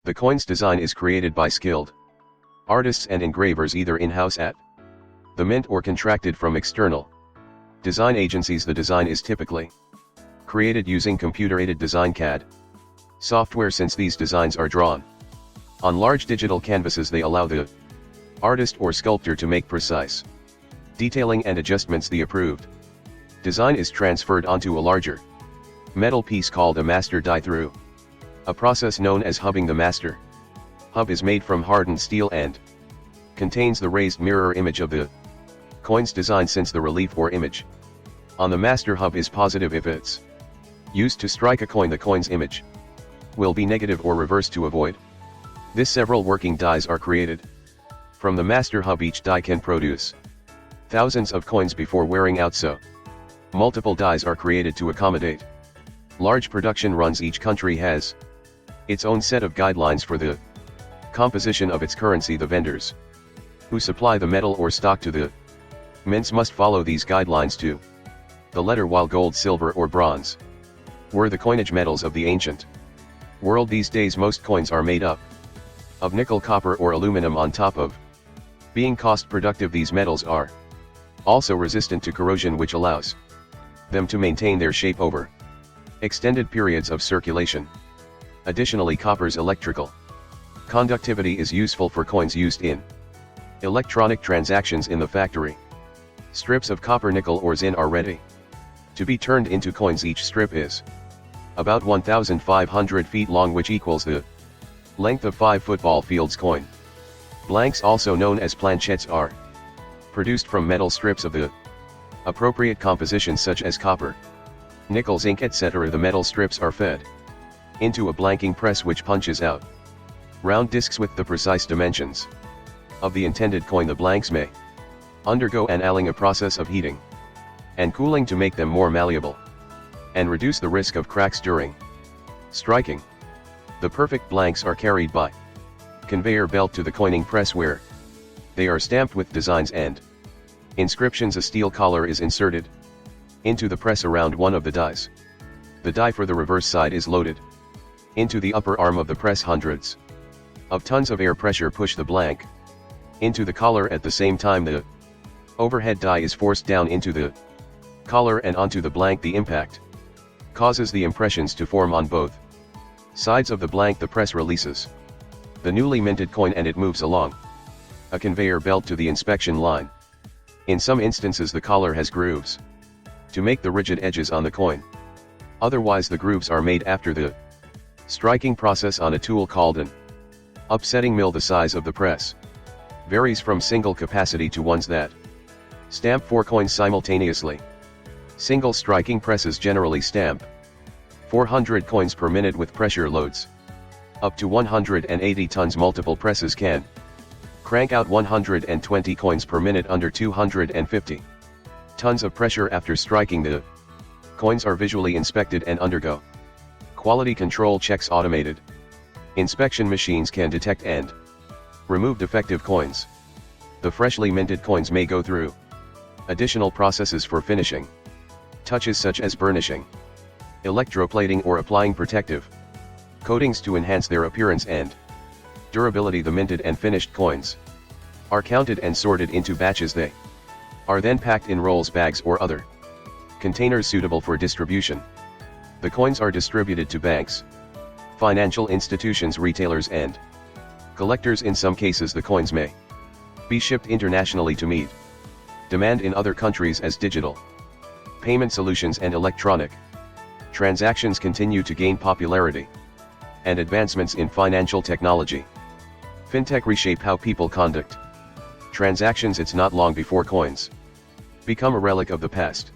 The coin's design is created by skilled artists and engravers either in-house at the mint or contracted from external design agencies. The design is typically created using computer-aided design CAD software. Since these designs are drawn on large digital canvases, they allow the artist or sculptor to make precise detailing and adjustments. The approved design is transferred onto a larger metal piece called a master die through a process known as hubbing. The master hub is made from hardened steel and contains the raised mirror image of the coin's design. Since the relief or image on the master hub is positive, if it's used to strike a coin, the coin's image will be negative or reversed. To avoid this, several working dies are created from the master hub. Each die can produce thousands of coins before wearing out, so multiple dies are created to accommodate large production runs. Each country has its own set of guidelines for the composition of its currency. The vendors who supply the metal or stock to the mints must follow these guidelines to the letter. While gold, silver or bronze were the coinage metals of the ancient world, these days most coins are made up of nickel, copper or aluminum. On top of being cost productive, these metals are also resistant to corrosion, which allows them to maintain their shape over extended periods of circulation. Additionally, copper's electrical conductivity is useful for coins used in electronic transactions in the factory. Strips of copper, nickel or zinc are ready to be turned into coins. Each strip is about 1,500 feet long, which equals the length of 5 football fields. Coin blanks, also known as planchettes, are produced from metal strips of the appropriate composition such as copper, nickel, zinc, etc. The metal strips are fed into a blanking press, which punches out round discs with the precise dimensions of the intended coin. The blanks may undergo an annealing, a process of heating and cooling to make them more malleable and reduce the risk of cracks during striking. The perfect blanks are carried by conveyor belt to the coining press, where they are stamped with designs and inscriptions. A steel collar is inserted into the press around one of the dies. The die for the reverse side is loaded into the upper arm of the press. Hundreds of tons of air pressure push the blank into the collar. At the same time, the overhead die is forced down into the collar and onto the blank. The impact causes the impressions to form on both sides of the blank. The press releases the newly minted coin and it moves along a conveyor belt to the inspection line. In some instances, the collar has grooves to make the rigid edges on the coin. Otherwise, the grooves are made after the striking process on a tool called an upsetting mill. The size of the press varies from single capacity to ones that stamp 4 coins simultaneously. Single striking presses generally stamp 400 coins per minute with pressure loads up to 180 tons. Multiple presses can crank out 120 coins per minute under 250 tons of pressure. After striking, the coins are visually inspected and undergo quality control checks. Automated inspection machines can detect and remove defective coins. The freshly minted coins may go through additional processes for finishing touches such as burnishing, electroplating or applying protective coatings to enhance their appearance and durability. The minted and finished coins are counted and sorted into batches. They are then packed in rolls, bags or other containers suitable for distribution. The coins are distributed to banks, financial institutions, retailers and collectors. In some cases, the coins may be shipped internationally to meet demand in other countries. As digital payment solutions and electronic transactions continue to gain popularity, and advancements in financial technology, fintech reshape how people conduct transactions. It's not long before coins become a relic of the past.